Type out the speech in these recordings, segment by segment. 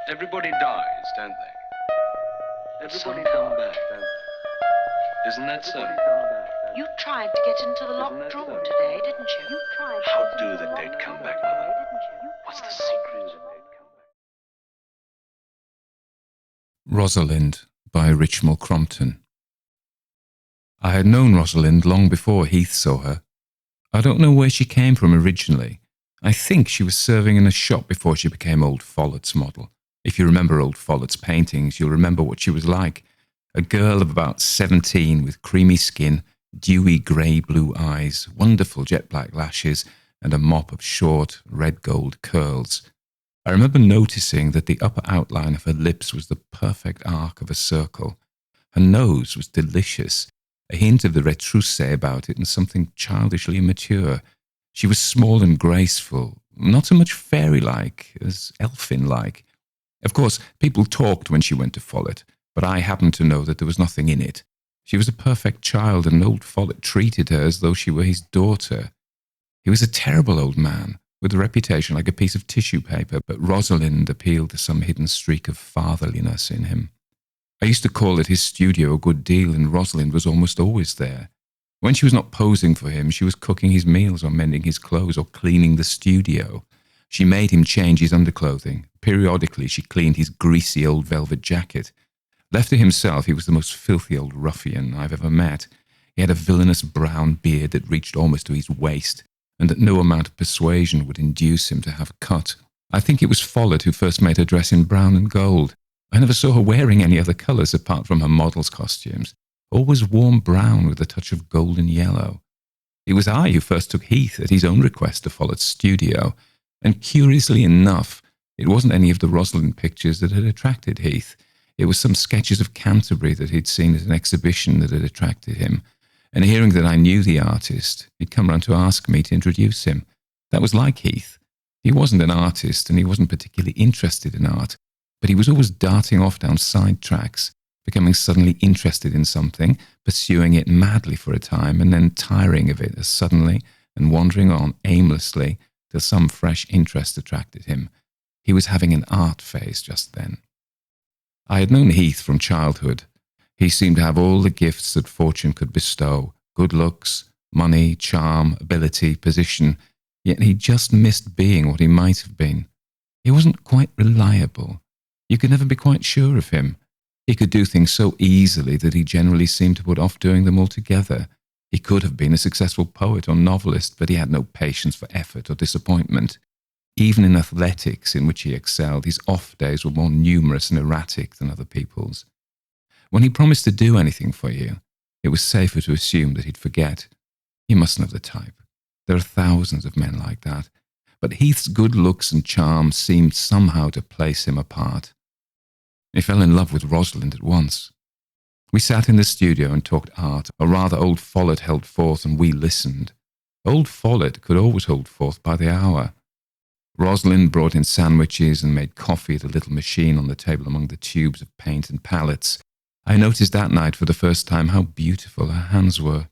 Everybody dies, don't they? Everybody come back, don't they? Isn't that so? You tried to get into the locked drawer today, didn't you? How do the dead come back, Mother? What's the secret? Rosalind by Richmal Crompton. I had known Rosalind long before Heath saw her. I don't know where she came from originally. I think she was serving in a shop before she became Old Follett's model. If you remember Old Follett's paintings, you'll remember what she was like. A girl of about 17 with creamy skin, dewy grey-blue eyes, wonderful jet-black lashes, and a mop of short, red-gold curls. I remember noticing that the upper outline of her lips was the perfect arc of a circle. Her nose was delicious, a hint of the retroussé about it and something childishly immature. She was small and graceful, not so much fairy-like as elfin-like. Of course, people talked when she went to Follett, but I happened to know that there was nothing in it. She was a perfect child, and old Follett treated her as though she were his daughter. He was a terrible old man, with a reputation like a piece of tissue paper, but Rosalind appealed to some hidden streak of fatherliness in him. I used to call at his studio a good deal, and Rosalind was almost always there. When she was not posing for him, she was cooking his meals or mending his clothes or cleaning the studio. She made him change his underclothing. Periodically, she cleaned his greasy old velvet jacket. Left to himself, he was the most filthy old ruffian I've ever met. He had a villainous brown beard that reached almost to his waist, and that no amount of persuasion would induce him to have cut. I think it was Follett who first made her dress in brown and gold. I never saw her wearing any other colours apart from her model's costumes, always warm brown with a touch of golden yellow. It was I who first took Heath at his own request to Follett's studio, and curiously enough, it wasn't any of the Rosalind pictures that had attracted Heath. It was some sketches of Canterbury that he'd seen at an exhibition that had attracted him. And hearing that I knew the artist, he'd come round to ask me to introduce him. That was like Heath. He wasn't an artist, and he wasn't particularly interested in art, but he was always darting off down side tracks, becoming suddenly interested in something, pursuing it madly for a time, and then tiring of it as suddenly, and wandering on aimlessly till some fresh interest attracted him. He was having an art phase just then. I had known Heath from childhood. He seemed to have all the gifts that fortune could bestow: good looks, money, charm, ability, position, yet he just missed being what he might have been. He wasn't quite reliable. You could never be quite sure of him. He could do things so easily that he generally seemed to put off doing them altogether. He could have been a successful poet or novelist, but he had no patience for effort or disappointment. Even in athletics, in which he excelled, his off days were more numerous and erratic than other people's. When he promised to do anything for you, it was safer to assume that he'd forget. He mustn't have the type. There are thousands of men like that. But Heath's good looks and charm seemed somehow to place him apart. He fell in love with Rosalind at once. We sat in the studio and talked art, or rather old Follett held forth and we listened. Old Follett could always hold forth by the hour. Rosalind brought in sandwiches and made coffee at a little machine on the table among the tubes of paint and palettes. I noticed that night for the first time how beautiful her hands were.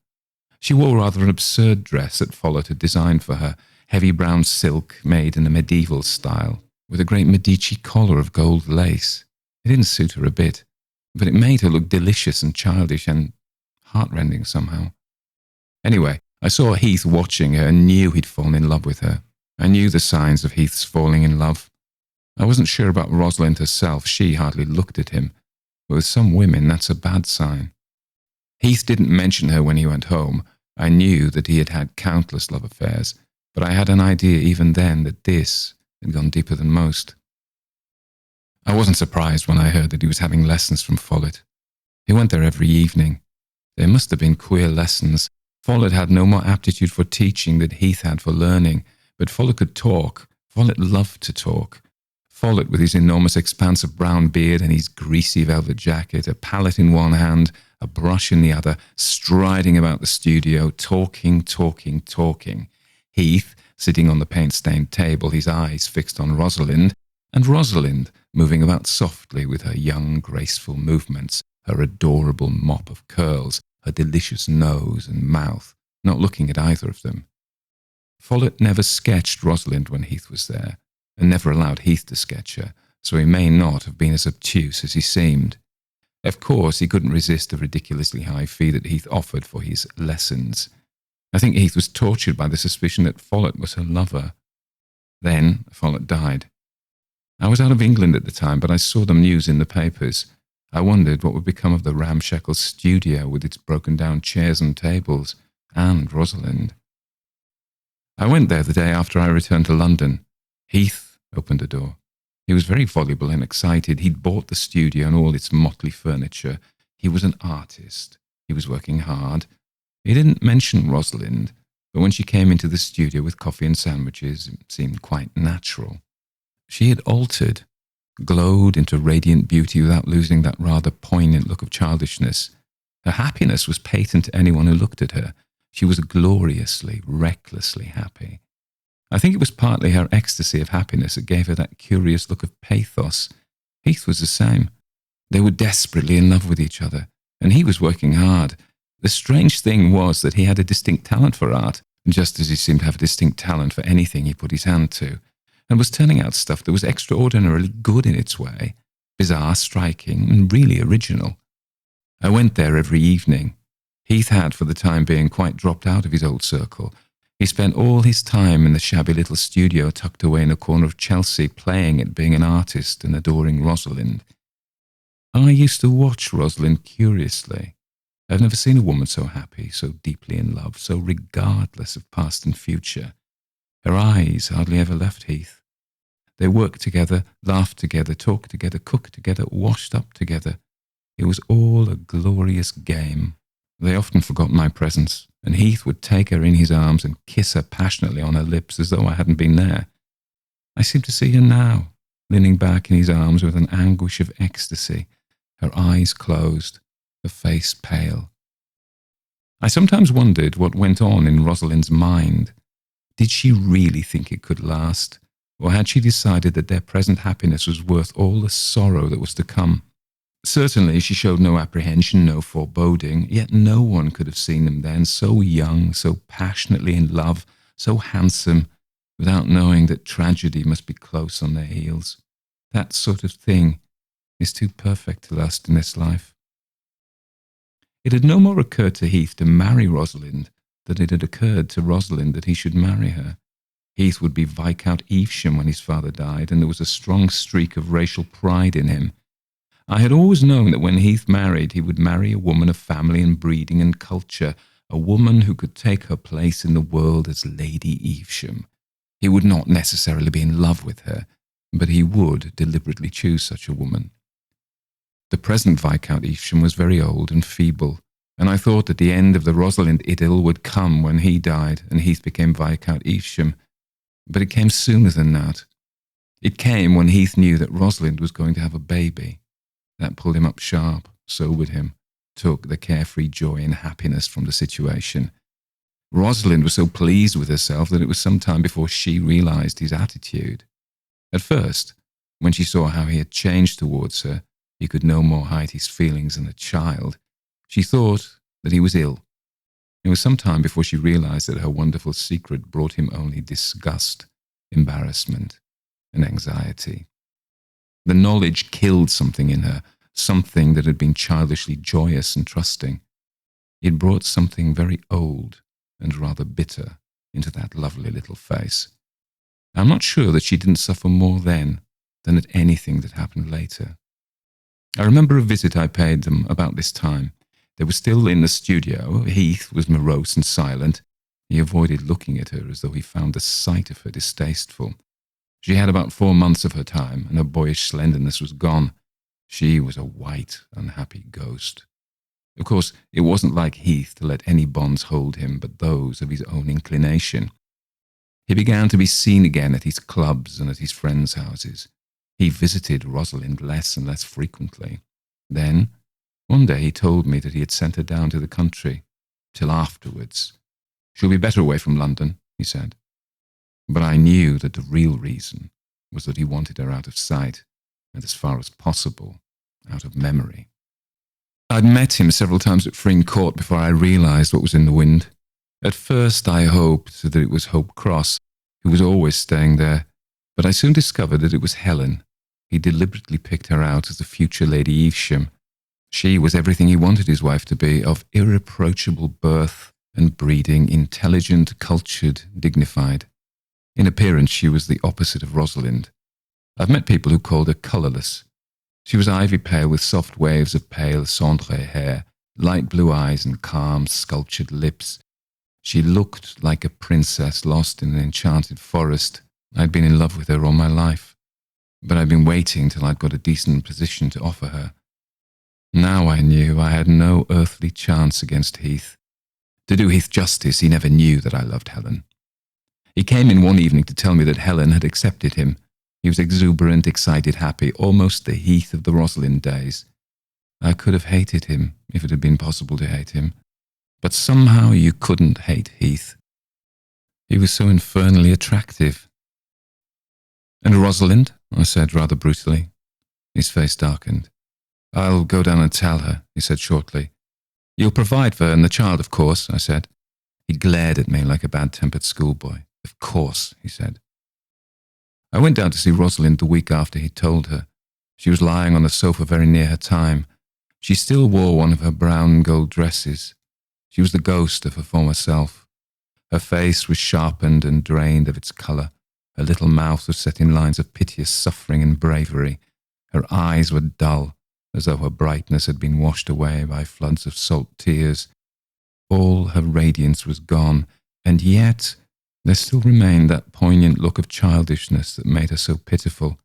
She wore rather an absurd dress that Follett had designed for her, heavy brown silk made in a medieval style, with a great Medici collar of gold lace. It didn't suit her a bit, but it made her look delicious and childish and heartrending somehow. Anyway, I saw Heath watching her and knew he'd fallen in love with her. I knew the signs of Heath's falling in love. I wasn't sure about Rosalind herself. She hardly looked at him. But with some women, that's a bad sign. Heath didn't mention her when he went home. I knew that he had had countless love affairs, but I had an idea even then that this had gone deeper than most. I wasn't surprised when I heard that he was having lessons from Follett. He went there every evening. They must have been queer lessons. Follett had no more aptitude for teaching than Heath had for learning, but Follett could talk. Follett loved to talk. Follett, with his enormous expanse of brown beard and his greasy velvet jacket, a palette in one hand, a brush in the other, striding about the studio, talking. Heath, sitting on the paint-stained table, his eyes fixed on Rosalind, and Rosalind, moving about softly with her young, graceful movements, her adorable mop of curls, her delicious nose and mouth, not looking at either of them. Follett never sketched Rosalind when Heath was there, and never allowed Heath to sketch her, so he may not have been as obtuse as he seemed. Of course, he couldn't resist the ridiculously high fee that Heath offered for his lessons. I think Heath was tortured by the suspicion that Follett was her lover. Then Follett died. I was out of England at the time, but I saw the news in the papers. I wondered what would become of the ramshackle studio with its broken-down chairs and tables, and Rosalind. I went there the day after I returned to London. Heath opened the door. He was very voluble and excited. He'd bought the studio and all its motley furniture. He was an artist. He was working hard. He didn't mention Rosalind, but when she came into the studio with coffee and sandwiches, it seemed quite natural. She had altered, glowed into radiant beauty without losing that rather poignant look of childishness. Her happiness was patent to anyone who looked at her. She was gloriously, recklessly happy. I think it was partly her ecstasy of happiness that gave her that curious look of pathos. Heath was the same. They were desperately in love with each other, and he was working hard. The strange thing was that he had a distinct talent for art, just as he seemed to have a distinct talent for anything he put his hand to, and was turning out stuff that was extraordinarily good in its way, bizarre, striking, and really original. I went there every evening. Heath had, for the time being, quite dropped out of his old circle. He spent all his time in the shabby little studio tucked away in a corner of Chelsea, playing at being an artist and adoring Rosalind. I used to watch Rosalind curiously. I've never seen a woman so happy, so deeply in love, so regardless of past and future. Her eyes hardly ever left Heath. They worked together, laughed together, talked together, cooked together, washed up together. It was all a glorious game. They often forgot my presence, and Heath would take her in his arms and kiss her passionately on her lips as though I hadn't been there. I seem to see her now, leaning back in his arms with an anguish of ecstasy, her eyes closed, her face pale. I sometimes wondered what went on in Rosalind's mind. Did she really think it could last, or had she decided that their present happiness was worth all the sorrow that was to come? Certainly she showed no apprehension, no foreboding, yet no one could have seen them then, so young, so passionately in love, so handsome, without knowing that tragedy must be close on their heels. That sort of thing is too perfect to last in this life. It had no more occurred to Heath to marry Rosalind than it had occurred to Rosalind that he should marry her. Heath would be Viscount Evesham when his father died, and there was a strong streak of racial pride in him. I had always known that when Heath married, he would marry a woman of family and breeding and culture, a woman who could take her place in the world as Lady Evesham. He would not necessarily be in love with her, but he would deliberately choose such a woman. The present Viscount Evesham was very old and feeble, and I thought that the end of the Rosalind idyll would come when he died and Heath became Viscount Evesham. But it came sooner than that. It came when Heath knew that Rosalind was going to have a baby. That pulled him up sharp, sobered him, took the carefree joy and happiness from the situation. Rosalind was so pleased with herself that it was some time before she realized his attitude. At first, when she saw how he had changed towards her, he could no more hide his feelings than a child. She thought that he was ill. It was some time before she realized that her wonderful secret brought him only disgust, embarrassment, and anxiety. The knowledge killed something in her, something that had been childishly joyous and trusting. It brought something very old and rather bitter into that lovely little face. I'm not sure that she didn't suffer more then than at anything that happened later. I remember a visit I paid them about this time. They were still in the studio. Heath was morose and silent. He avoided looking at her as though he found the sight of her distasteful. She had about 4 months of her time, and her boyish slenderness was gone. She was a white, unhappy ghost. Of course, it wasn't like Heath to let any bonds hold him but those of his own inclination. He began to be seen again at his clubs and at his friends' houses. He visited Rosalind less and less frequently. Then, one day he told me that he had sent her down to the country, till afterwards. "She'll be better away from London," he said. But I knew that the real reason was that he wanted her out of sight, and as far as possible, out of memory. I'd met him several times at Freen Court before I realised what was in the wind. At first I hoped that it was Hope Cross, who was always staying there, but I soon discovered that it was Helen. He deliberately picked her out as the future Lady Evesham. She was everything he wanted his wife to be, of irreproachable birth and breeding, intelligent, cultured, dignified. In appearance, she was the opposite of Rosalind. I've met people who called her colourless. She was ivy pale with soft waves of pale cendre hair, light blue eyes and calm, sculptured lips. She looked like a princess lost in an enchanted forest. I'd been in love with her all my life, but I'd been waiting till I'd got a decent position to offer her. Now I knew I had no earthly chance against Heath. To do Heath justice, he never knew that I loved Helen. He came in one evening to tell me that Helen had accepted him. He was exuberant, excited, happy, almost the Heath of the Rosalind days. I could have hated him if it had been possible to hate him. But somehow you couldn't hate Heath. He was so infernally attractive. "And Rosalind?" I said rather brutally. His face darkened. "I'll go down and tell her," he said shortly. "You'll provide for her and the child, of course," I said. He glared at me like a bad-tempered schoolboy. "Of course," he said. I went down to see Rosalind the week after he'd told her. She was lying on the sofa very near her time. She still wore one of her brown and gold dresses. She was the ghost of her former self. Her face was sharpened and drained of its colour. Her little mouth was set in lines of piteous suffering and bravery. Her eyes were dull, as though her brightness had been washed away by floods of salt tears. All her radiance was gone, and yet there still remained that poignant look of childishness that made her so pitiful.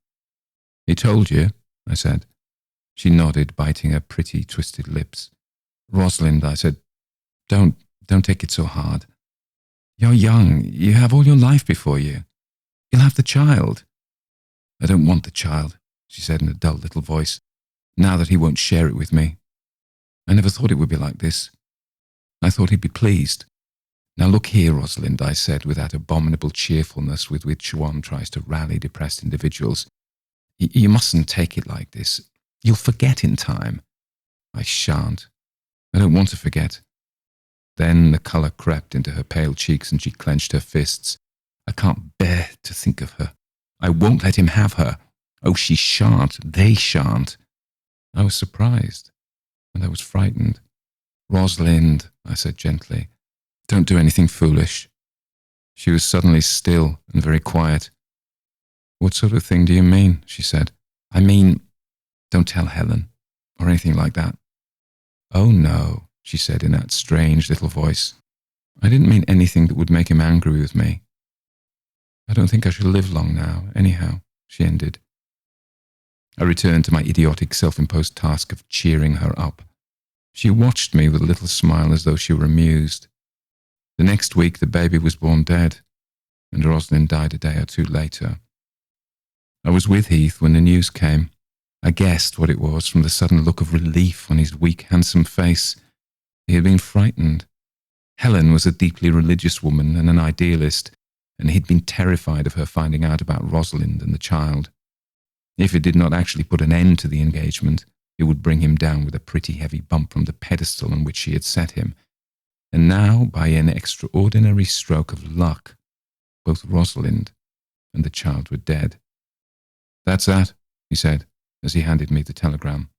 "He told you?" I said. She nodded, biting her pretty, twisted lips. "Rosalind," I said, Don't take it so hard. You're young. You have all your life before you. You'll have the child." "I don't want the child," she said in a dull little voice, "now that he won't share it with me. I never thought it would be like this. I thought he'd be pleased." "Now look here, Rosalind," I said with that abominable cheerfulness with which one tries to rally depressed individuals. You mustn't take it like this. You'll forget in time." "I shan't. I don't want to forget." Then the colour crept into her pale cheeks and she clenched her fists. "I can't bear to think of her. I won't let him have her. Oh, she shan't. They shan't." I was surprised, and I was frightened. "Rosalind," I said gently, "don't do anything foolish." She was suddenly still and very quiet. "What sort of thing do you mean?" she said. "I mean, don't tell Helen, or anything like that." "Oh, no," she said in that strange little voice. "I didn't mean anything that would make him angry with me. I don't think I shall live long now, anyhow," she ended. I returned to my idiotic self-imposed task of cheering her up. She watched me with a little smile as though she were amused. The next week the baby was born dead, and Rosalind died a day or two later. I was with Heath when the news came. I guessed what it was from the sudden look of relief on his weak, handsome face. He had been frightened. Helen was a deeply religious woman and an idealist, and he'd been terrified of her finding out about Rosalind and the child. If it did not actually put an end to the engagement, it would bring him down with a pretty heavy bump from the pedestal on which she had set him. And now, by an extraordinary stroke of luck, both Rosalind and the child were dead. "That's that," he said, as he handed me the telegram.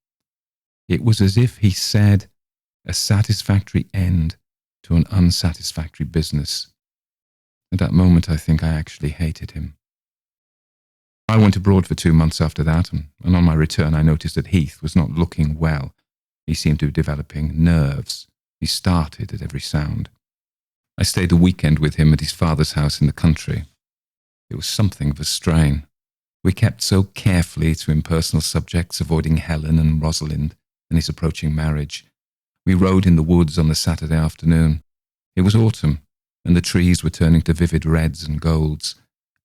It was as if he said, a satisfactory end to an unsatisfactory business. At that moment, I think I actually hated him. I went abroad for 2 months after that, and on my return I noticed that Heath was not looking well. He seemed to be developing nerves. He started at every sound. I stayed a weekend with him at his father's house in the country. It was something of a strain. We kept so carefully to impersonal subjects, avoiding Helen and Rosalind and his approaching marriage. We rode in the woods on the Saturday afternoon. It was autumn, and the trees were turning to vivid reds and golds.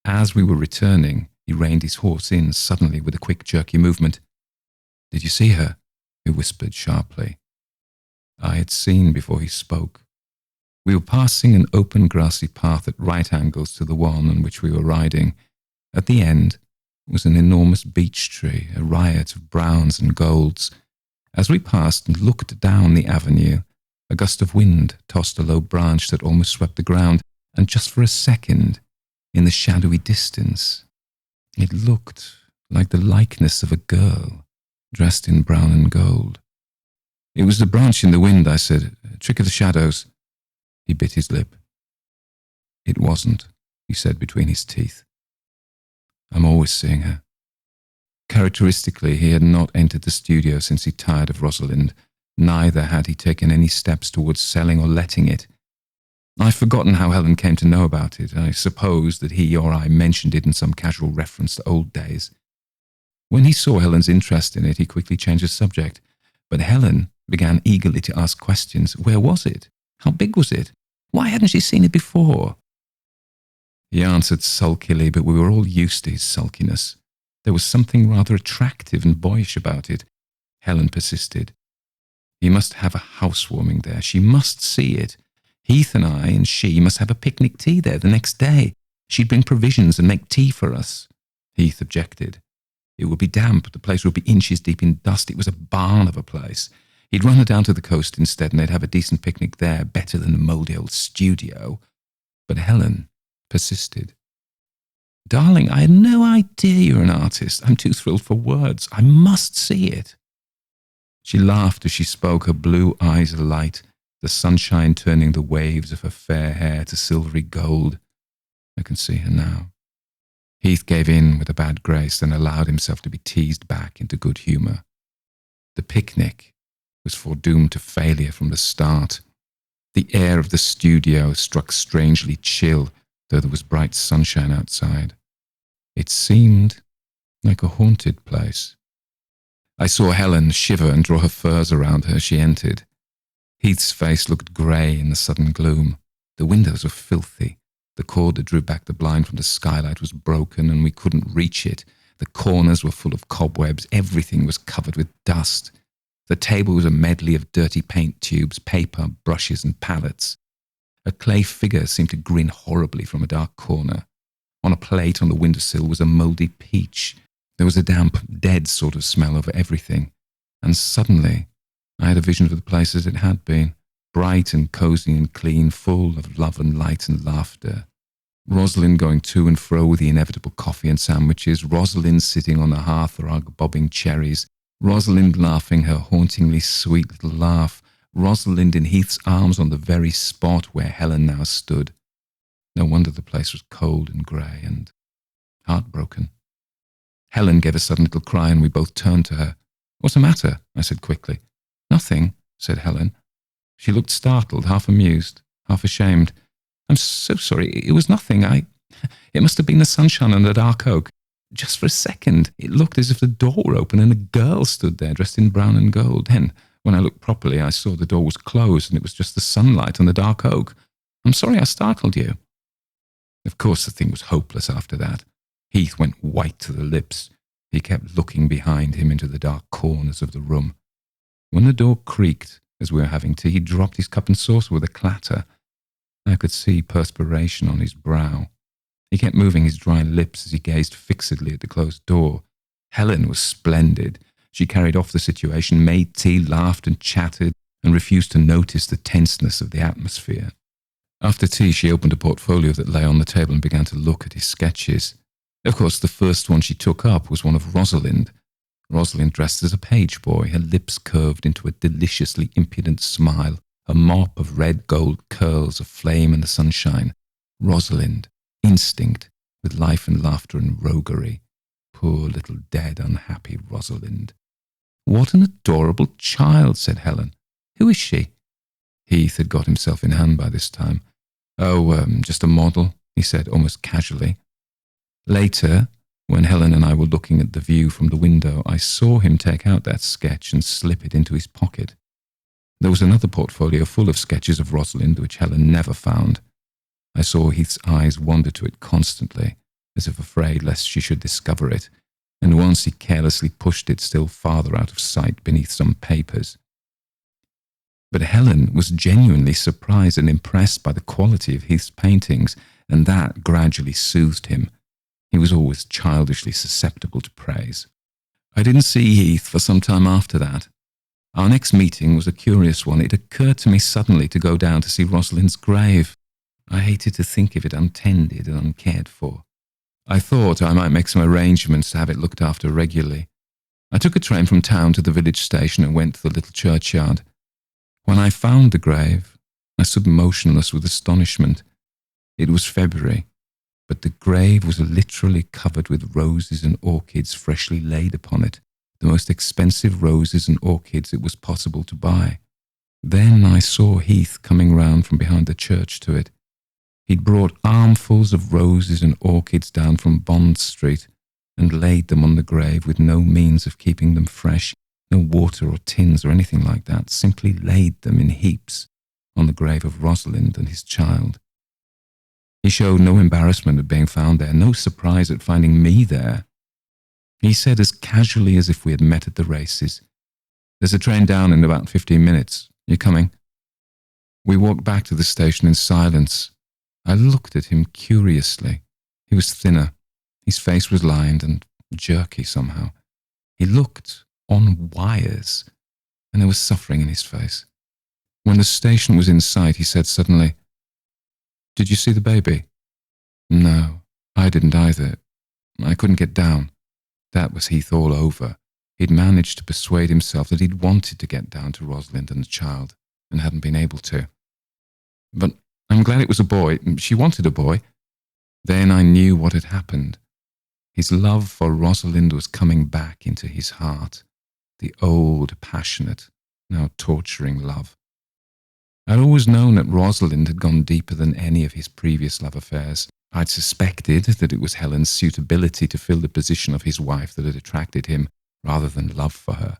As we were returning, he reined his horse in suddenly with a quick, jerky movement. "Did you see her?" he whispered sharply. I had seen before he spoke. We were passing an open grassy path at right angles to the one on which we were riding. At the end was an enormous beech tree, a riot of browns and golds. As we passed and looked down the avenue, a gust of wind tossed a low branch that almost swept the ground, and just for a second, in the shadowy distance, it looked like the likeness of a girl, dressed in brown and gold. It was the branch in the wind, I said. Trick of the shadows. He bit his lip. It wasn't, he said between his teeth. I'm always seeing her. Characteristically, he had not entered the studio since he tired of Rosalind. Neither had he taken any steps towards selling or letting it. I've forgotten how Helen came to know about it. I suppose that he or I mentioned it in some casual reference to old days. When he saw Helen's interest in it, he quickly changed the subject. But Helen began eagerly to ask questions. Where was it? How big was it? Why hadn't she seen it before? He answered sulkily, but we were all used to his sulkiness. There was something rather attractive and boyish about it. Helen persisted. He must have a housewarming there. She must see it. Heath and I and she must have a picnic tea there the next day. She'd bring provisions and make tea for us. Heath objected. It would be damp. The place would be inches deep in dust. It was a barn of a place. He'd run her down to the coast instead, and they'd have a decent picnic there, better than the mouldy old studio. But Helen persisted. Darling, I had no idea you're an artist. I'm too thrilled for words. I must see it. She laughed as she spoke, her blue eyes alight, the sunshine turning the waves of her fair hair to silvery gold. I can see her now. Heath gave in with a bad grace and allowed himself to be teased back into good humour. The picnic was foredoomed to failure from the start. The air of the studio struck strangely chill, though there was bright sunshine outside. It seemed like a haunted place. I saw Helen shiver and draw her furs around her as she entered. Heath's face looked grey in the sudden gloom. The windows were filthy. The cord that drew back the blind from the skylight was broken and we couldn't reach it. The corners were full of cobwebs. Everything was covered with dust. The table was a medley of dirty paint tubes, paper, brushes and palettes. A clay figure seemed to grin horribly from a dark corner. On a plate on the windowsill was a mouldy peach. There was a damp, dead sort of smell over everything. And suddenly, I had a vision of the place as it had been, bright and cosy and clean, full of love and light and laughter. Rosalind going to and fro with the inevitable coffee and sandwiches, Rosalind sitting on the hearthrug bobbing cherries, Rosalind laughing her hauntingly sweet little laugh, Rosalind in Heath's arms on the very spot where Helen now stood. No wonder the place was cold and grey and heartbroken. Helen gave a sudden little cry and we both turned to her. What's the matter? I said quickly. Nothing, said Helen. She looked startled, half amused, half ashamed. I'm so sorry, it was nothing. It must have been the sunshine and the dark oak. Just for a second, it looked as if the door were open and a girl stood there dressed in brown and gold. Then, when I looked properly, I saw the door was closed and it was just the sunlight and the dark oak. I'm sorry I startled you. Of course, the thing was hopeless after that. Heath went white to the lips. He kept looking behind him into the dark corners of the room. When the door creaked as we were having tea, he dropped his cup and saucer with a clatter. I could see perspiration on his brow. He kept moving his dry lips as he gazed fixedly at the closed door. Helen was splendid. She carried off the situation, made tea, laughed and chattered, and refused to notice the tenseness of the atmosphere. After tea, she opened a portfolio that lay on the table and began to look at his sketches. Of course, the first one she took up was one of Rosalind. Rosalind dressed as a page boy, her lips curved into a deliciously impudent smile, a mop of red gold curls aflame in the sunshine. Rosalind, instinct, with life and laughter and roguery. Poor little dead, unhappy Rosalind. What an adorable child, said Helen. Who is she? Heath had got himself in hand by this time. Oh, just a model, he said almost casually. Later, when Helen and I were looking at the view from the window, I saw him take out that sketch and slip it into his pocket. There was another portfolio full of sketches of Rosalind which Helen never found. I saw Heath's eyes wander to it constantly, as if afraid lest she should discover it, and once he carelessly pushed it still farther out of sight beneath some papers. But Helen was genuinely surprised and impressed by the quality of Heath's paintings, and that gradually soothed him. He was always childishly susceptible to praise. I didn't see Heath for some time after that. Our next meeting was a curious one. It occurred to me suddenly to go down to see Rosalind's grave. I hated to think of it untended and uncared for. I thought I might make some arrangements to have it looked after regularly. I took a train from town to the village station and went to the little churchyard. When I found the grave, I stood motionless with astonishment. It was February, but the grave was literally covered with roses and orchids freshly laid upon it, the most expensive roses and orchids it was possible to buy. Then I saw Heath coming round from behind the church to it. He'd brought armfuls of roses and orchids down from Bond Street and laid them on the grave with no means of keeping them fresh, no water or tins or anything like that, simply laid them in heaps on the grave of Rosalind and his child. He showed no embarrassment at being found there, no surprise at finding me there. He said as casually as if we had met at the races, "There's a train down in about 15 minutes. You coming?" We walked back to the station in silence. I looked at him curiously. He was thinner. His face was lined and jerky somehow. He looked on wires, and there was suffering in his face. When the station was in sight, he said suddenly, "Did you see the baby?" "No, I didn't either. I couldn't get down." That was Heath all over. He'd managed to persuade himself that he'd wanted to get down to Rosalind and the child, and hadn't been able to. "But I'm glad it was a boy. She wanted a boy." Then I knew what had happened. His love for Rosalind was coming back into his heart, the old, passionate, now torturing love. I'd always known that Rosalind had gone deeper than any of his previous love affairs. I'd suspected that it was Helen's suitability to fill the position of his wife that had attracted him, rather than love for her.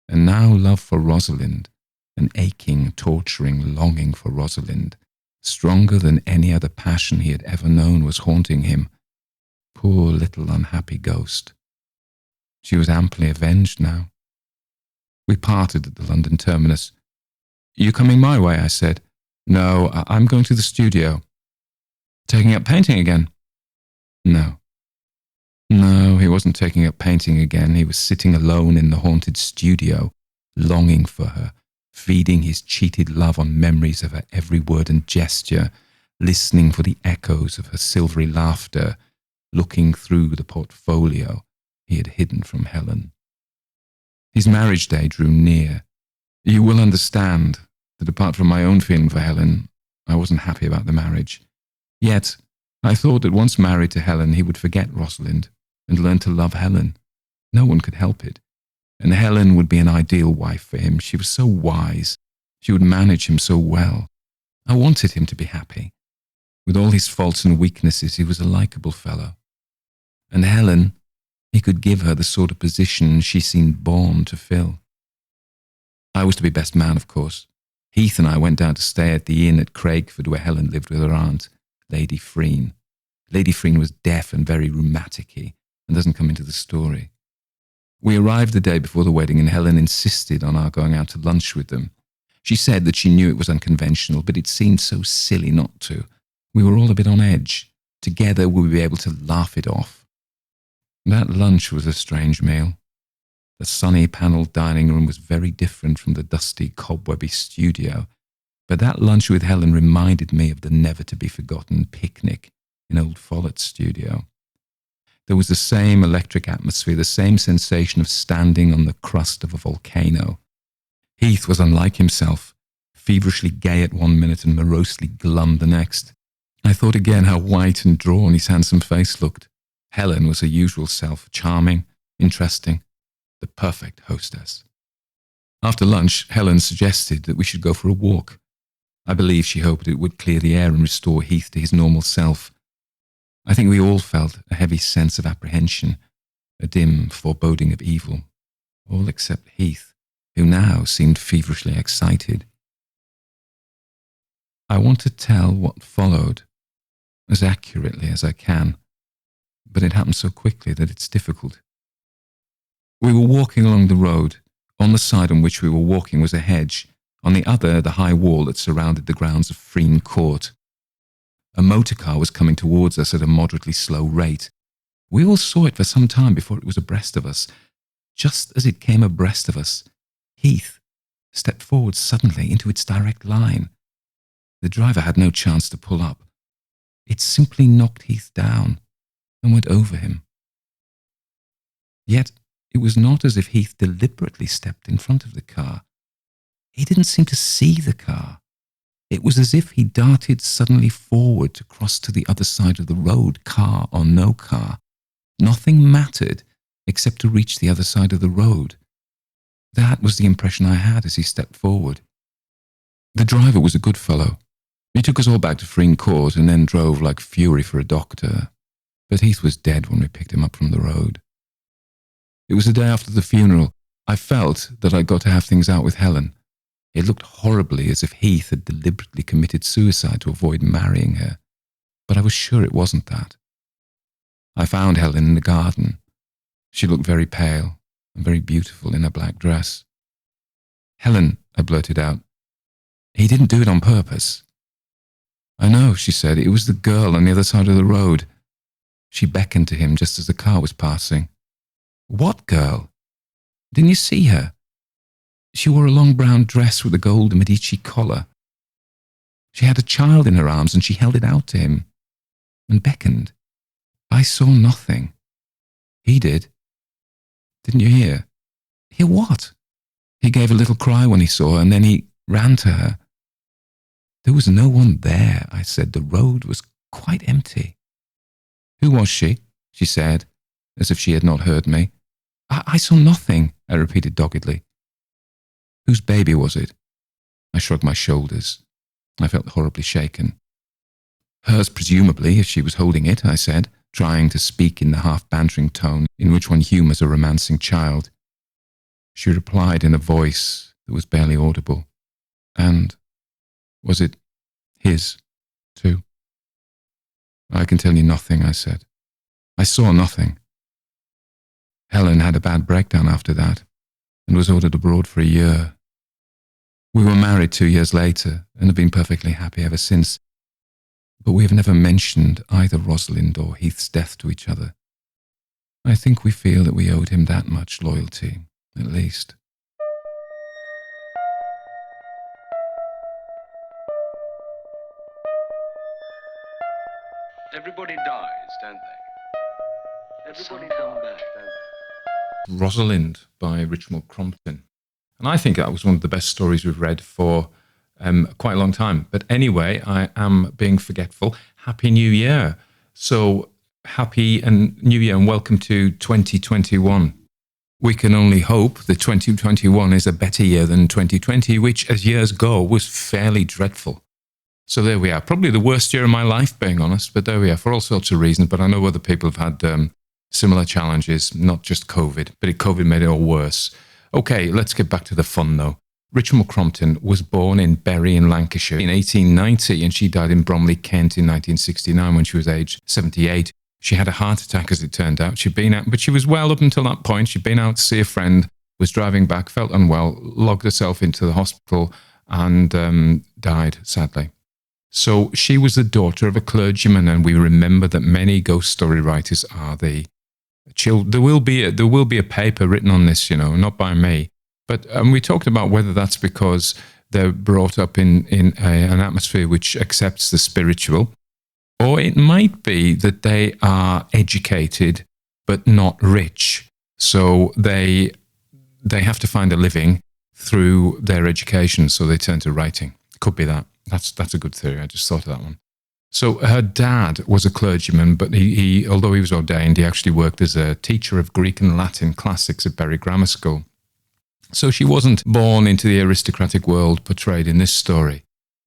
And now love for Rosalind, an aching, torturing longing for Rosalind, stronger than any other passion he had ever known, was haunting him. Poor little unhappy ghost. She was amply avenged now. We parted at the London terminus. "You coming my way?" I said. "No, I'm going to the studio." "Taking up painting again?" No. No, he wasn't taking up painting again. He was sitting alone in the haunted studio, longing for her, feeding his cheated love on memories of her every word and gesture, listening for the echoes of her silvery laughter, looking through the portfolio he had hidden from Helen. His marriage day drew near. You will understand that apart from my own feeling for Helen, I wasn't happy about the marriage. Yet, I thought that once married to Helen, he would forget Rosalind and learn to love Helen. No one could help it. And Helen would be an ideal wife for him. She was so wise. She would manage him so well. I wanted him to be happy. With all his faults and weaknesses, he was a likeable fellow. And Helen, he could give her the sort of position she seemed born to fill. I was to be best man, of course. Heath and I went down to stay at the inn at Craigford where Helen lived with her aunt, Lady Freen. Lady Freen was deaf and very rheumatic-y and doesn't come into the story. We arrived the day before the wedding and Helen insisted on our going out to lunch with them. She said that she knew it was unconventional, but it seemed so silly not to. We were all a bit on edge. Together we would be able to laugh it off. That lunch was a strange meal. The sunny panelled dining room was very different from the dusty, cobwebby studio, but that lunch with Helen reminded me of the never-to-be-forgotten picnic in old Follett's studio. There was the same electric atmosphere, the same sensation of standing on the crust of a volcano. Heath was unlike himself, feverishly gay at one minute and morosely glum the next. I thought again how white and drawn his handsome face looked. Helen was her usual self, charming, interesting, the perfect hostess. After lunch, Helen suggested that we should go for a walk. I believe she hoped it would clear the air and restore Heath to his normal self. I think we all felt a heavy sense of apprehension, a dim foreboding of evil, all except Heath, who now seemed feverishly excited. I want to tell what followed as accurately as I can, but it happened so quickly that it's difficult. We were walking along the road. On the side on which we were walking was a hedge, on the other the high wall that surrounded the grounds of Freen Court. A motor car was coming towards us at a moderately slow rate. We all saw it for some time before it was abreast of us. Just as it came abreast of us, Heath stepped forward suddenly into its direct line. The driver had no chance to pull up. It simply knocked Heath down. and went over him. Yet it was not as if Heath deliberately stepped in front of the car. He didn't seem to see the car. It was as if he darted suddenly forward to cross to the other side of the road, car or no car. Nothing mattered except to reach the other side of the road. That was the impression I had as he stepped forward. The driver was a good fellow. He took us all back to Freen Court and then drove like fury for a doctor. But Heath was dead when we picked him up from the road. It was the day after the funeral. I felt that I'd got to have things out with Helen. It looked horribly as if Heath had deliberately committed suicide to avoid marrying her, but I was sure it wasn't that. I found Helen in the garden. She looked very pale and very beautiful in her black dress. "Helen," I blurted out, "he didn't do it on purpose." "I know," she said. "It was the girl on the other side of the road." She beckoned to him just as the car was passing. "What girl? Didn't you see her? She wore a long brown dress with a gold Medici collar. She had a child in her arms and she held it out to him and beckoned. I saw nothing. He did. Didn't you hear?" "Hear what?" "He gave a little cry when he saw her and then he ran to her." "There was no one there," I said. "The road was quite empty." "Who was she?" she said, as if she had not heard me. I saw nothing," I repeated doggedly. "Whose baby was it?" I shrugged my shoulders. I felt horribly shaken. "Hers, presumably, if she was holding it," I said, trying to speak in the half-bantering tone in which one humours a romancing child. She replied in a voice that was barely audible. "And was it his, too?" "I can tell you nothing," I said. "I saw nothing." Helen had a bad breakdown after that and was ordered abroad for a year. We were married 2 years later and have been perfectly happy ever since, but we have never mentioned either Rosalind or Heath's death to each other. I think we feel that we owed him that much loyalty, at least. Everybody dies, don't they? Everybody come back, don't they? Rosalind by Richmal Crompton. And I think that was one of the best stories we've read for quite a long time. But anyway, I am being forgetful. Happy New Year. So happy and New Year and welcome to 2021. We can only hope that 2021 is a better year than 2020, which as years go was fairly dreadful. So there we are. Probably the worst year of my life, being honest, but there we are for all sorts of reasons. But I know other people have had similar challenges, not just COVID, but COVID made it all worse. Okay, let's get back to the fun though. Richmal Crompton was born in Bury in Lancashire in 1890 and she died in Bromley, Kent in 1969 when she was aged 78. She had a heart attack as it turned out. She'd been out, but she was well up until that point. She'd been out to see a friend, was driving back, felt unwell, logged herself into the hospital and died, sadly. So she was the daughter of a clergyman, and we remember that many ghost story writers are the children. There will be a paper written on this, not by me. But we talked about whether that's because they're brought up in an atmosphere which accepts the spiritual, or it might be that they are educated but not rich. So they have to find a living through their education, so they turn to writing. Could be that. That's a good theory. I just thought of that one. So her dad was a clergyman, but he although he was ordained, he actually worked as a teacher of Greek and Latin classics at Bury Grammar School. So she wasn't born into the aristocratic world portrayed in this story.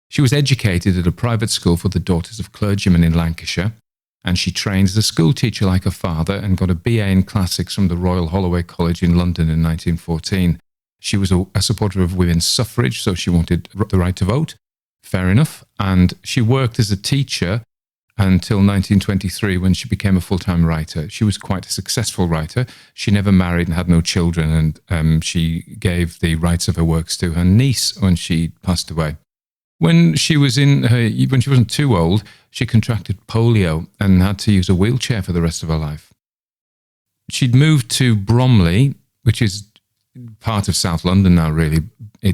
She was educated at a private school for the daughters of clergymen in Lancashire, and she trained as a school teacher like her father and got a BA in classics from the Royal Holloway College in London in 1914. She was a supporter of women's suffrage, so she wanted the right to vote. Fair enough. And she worked as a teacher until 1923 when she became a full-time writer. She was quite a successful writer. She never married and had no children, and she gave the rights of her works to her niece when she passed away. When she wasn't too old, she contracted polio and had to use a wheelchair for the rest of her life. She'd moved to Bromley, which is part of South London now, really,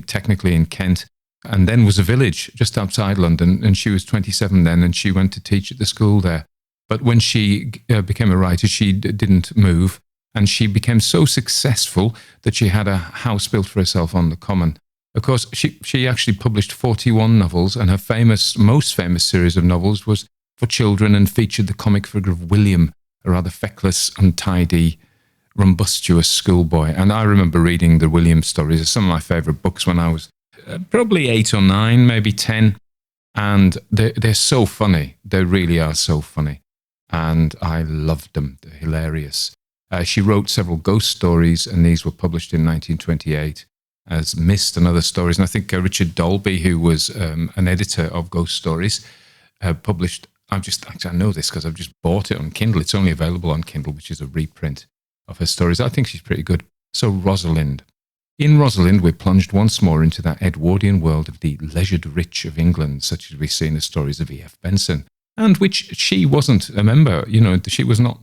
technically in Kent, and then was a village just outside London, and she was 27 then, and she went to teach at the school there. But when she became a writer, she didn't move. And she became so successful that she had a house built for herself on the common. Of course, she actually published 41 novels, and her most famous series of novels was for children and featured the comic figure of William, a rather feckless, untidy, rumbustious schoolboy. And I remember reading the William stories. They're some of my favourite books when I was probably 8 or 9, maybe 10. And they're so funny. They really are so funny. And I loved them. They're hilarious. She wrote several ghost stories, and these were published in 1928 as Mist and Other Stories. And I think Richard Dolby, who was an editor of ghost stories, published, I know this because I've just bought it on Kindle. It's only available on Kindle, which is a reprint of her stories. I think she's pretty good. So Rosalind. In Rosalind, we're plunged once more into that Edwardian world of the leisured rich of England, such as we see in the stories of E.F. Benson, and which she wasn't a member. She was not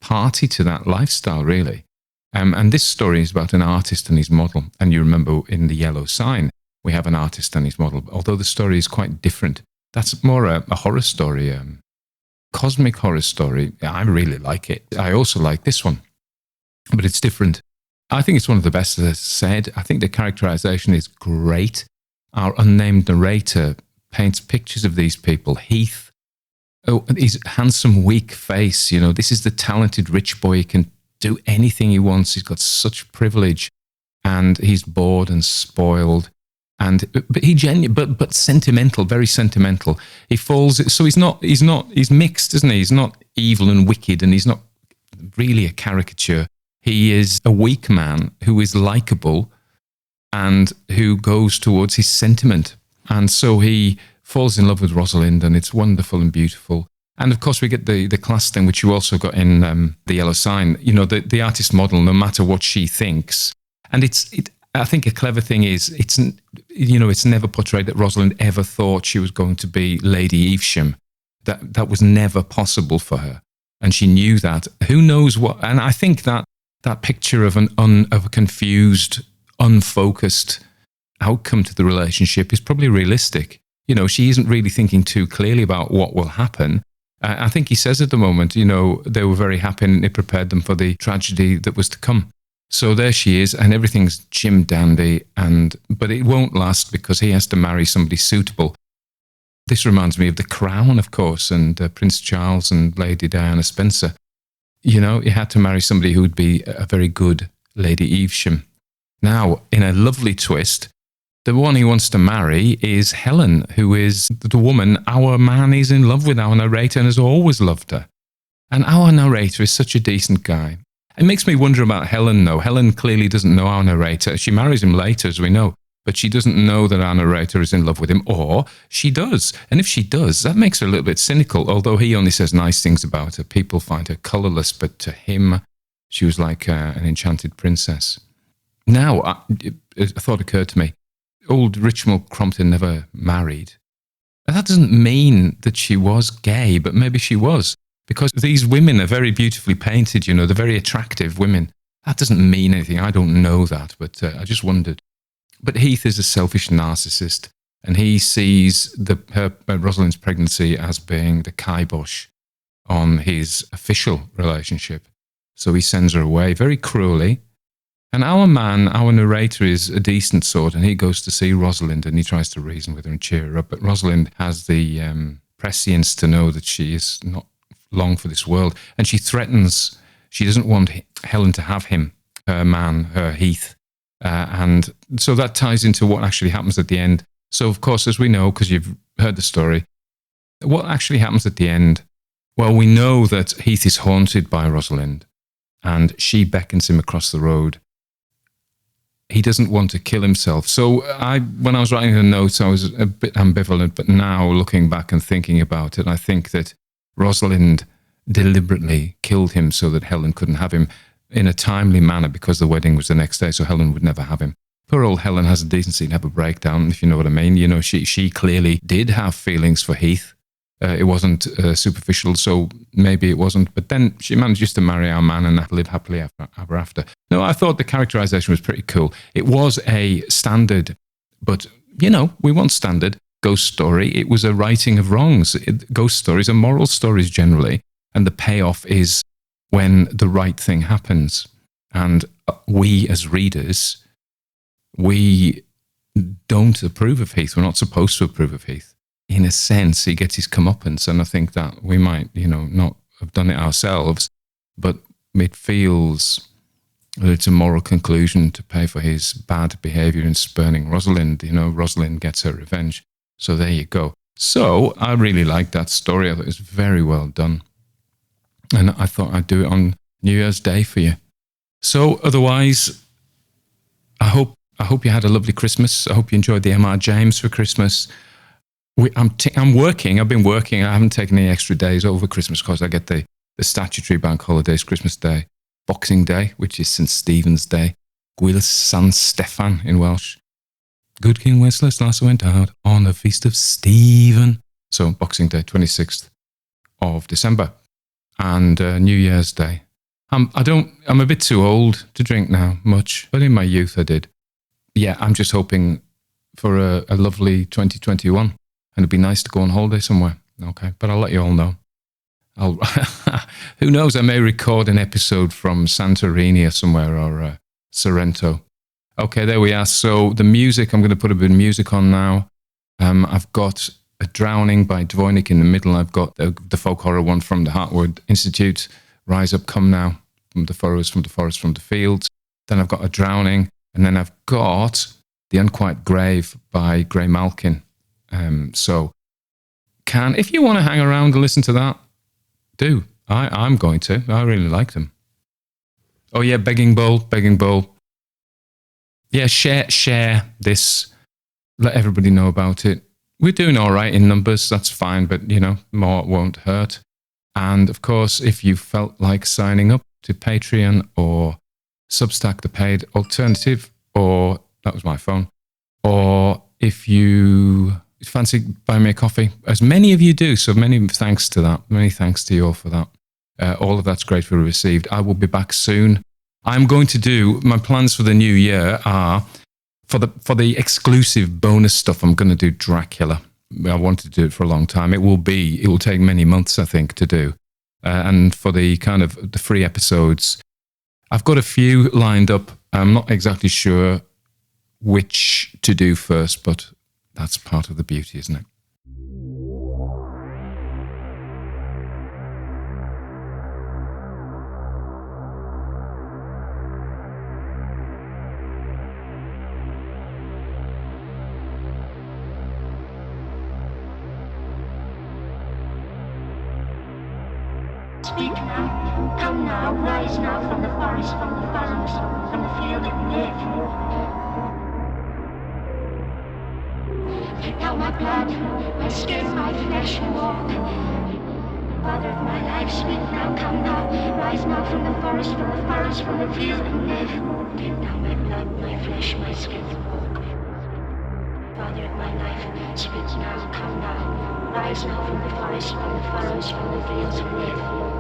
party to that lifestyle, really. And this story is about an artist and his model. And you remember in The Yellow Sign, we have an artist and his model, although the story is quite different. That's more a horror story, cosmic horror story. I really like it. I also like this one, but it's different. I think it's one of the best, as I said. I think the characterization is great. Our unnamed narrator paints pictures of these people. Heath, his handsome, weak face. This is the talented rich boy. He can do anything he wants. He's got such privilege, and he's bored and spoiled. But sentimental, very sentimental. He falls. So he's mixed, isn't he? He's not evil and wicked, and he's not really a caricature. He is a weak man who is likable and who goes towards his sentiment. And so he falls in love with Rosalind, and it's wonderful and beautiful. And of course, we get the class thing, which you also got in The Yellow Sign. The artist model, no matter what she thinks. And I think a clever thing is, it's never portrayed that Rosalind ever thought she was going to be Lady Evesham. That was never possible for her. And she knew that. Who knows what? And I think that picture of a confused, unfocused outcome to the relationship is probably realistic. She isn't really thinking too clearly about what will happen. I think he says at the moment, they were very happy and it prepared them for the tragedy that was to come. So there she is, and everything's Jim dandy, but it won't last because he has to marry somebody suitable. This reminds me of The Crown, of course, and Prince Charles and Lady Diana Spencer. He had to marry somebody who would be a very good Lady Evesham. Now, in a lovely twist, the one he wants to marry is Helen, who is the woman our man is in love with, our narrator, and has always loved her. And our narrator is such a decent guy. It makes me wonder about Helen, though. Helen clearly doesn't know our narrator. She marries him later, as we know, but she doesn't know that our narrator is in love with him, or she does. And if she does, that makes her a little bit cynical, although he only says nice things about her. People find her colourless, but to him, she was like an enchanted princess. Now, a thought occurred to me. Old Richmal Crompton never married. That doesn't mean that she was gay, but maybe she was. Because these women are very beautifully painted, they're very attractive women. That doesn't mean anything. I don't know that, but I just wondered. But Heath is a selfish narcissist, and he sees Rosalind's pregnancy as being the kibosh on his official relationship. So he sends her away very cruelly. And our narrator, is a decent sort, and he goes to see Rosalind, and he tries to reason with her and cheer her up. But Rosalind has the prescience to know that she is not long for this world, and she threatens. She doesn't want Helen to have him, her man, her Heath. And so that ties into what actually happens at the end. So, of course, as we know, because you've heard the story, what actually happens at the end? Well, we know that Heath is haunted by Rosalind, and she beckons him across the road. He doesn't want to kill himself. So when I was writing the notes, I was a bit ambivalent, but now looking back and thinking about it, I think that Rosalind deliberately killed him so that Helen couldn't have him in a timely manner, because the wedding was the next day, so Helen would never have him. Poor old Helen has a decency to have a breakdown, if you know what I mean. She clearly did have feelings for Heath. It wasn't superficial, so maybe it wasn't. But then she manages to marry our man and live happily ever after. No, I thought the characterization was pretty cool. It was a standard, but, we want standard ghost story. It was a righting of wrongs. Ghost stories are moral stories generally. And the payoff is when the right thing happens. And we as readers, we don't approve of Heath. We're not supposed to approve of Heath. In a sense, he gets his comeuppance, and I think that we might, not have done it ourselves, but it feels that it's a moral conclusion to pay for his bad behaviour in spurning Rosalind. Rosalind gets her revenge. So there you go. So I really liked that story. I thought it was very well done. And I thought I'd do it on New Year's Day for you. So otherwise, I hope you had a lovely Christmas. I hope you enjoyed the MR James for Christmas. I'm working. I've been working. I haven't taken any extra days over Christmas because I get the statutory bank holidays, Christmas Day, Boxing Day, which is St. Stephen's Day, Gwyl San Steffan in Welsh. Good King Wenceslas went out on the feast of Stephen. So Boxing Day, 26th of December. And New Year's Day. I'm a bit too old to drink now, much, but in my youth I did. Yeah, I'm just hoping for a lovely 2021. And it'd be nice to go on holiday somewhere. Okay, but I'll let you all know. Who knows, I may record an episode from Santorini or somewhere, or Sorrento. Okay, there we are. So the music, I'm going to put a bit of music on now. I've got A Drowning by Dvorak in the middle. I've got the folk horror one from the Heartwood Institute, Rise Up, Come Now, from the Furrows, from the Forest, from the Fields. Then I've got A Drowning, and then I've got The Unquiet Grave by Gray Malkin. So if you want to hang around and listen to that, do. I'm going to. I really like them. Oh yeah, Begging Bowl. Yeah, share this. Let everybody know about it. We're doing all right in numbers. That's fine, but more won't hurt. And of course, if you felt like signing up to Patreon or Substack, the paid alternative, or that was my phone, or if you fancy buying me a coffee, as many of you do, so many thanks to that. Many thanks to you all for that. All of that's gratefully received. I will be back soon. I'm going to do, my plans for the new year are, for the exclusive bonus stuff, I'm going to do Dracula. I wanted to do it for a long time. It will take many months, I think, to do. And for the kind of the free episodes, I've got a few lined up. I'm not exactly sure which to do first, but that's part of the beauty, isn't it? Speak now, come now, rise now from the forest, from the furrows, from the field of live. Drink now my blood, my skin, my flesh and walk. Father of my life, speak now, come now, rise now from the forest, from the furrows, from the field and live. Drink now my blood, my flesh, my skin and walk. Father of my life, speak now, come now, rise now from the forest, from the furrows, from the fields and live.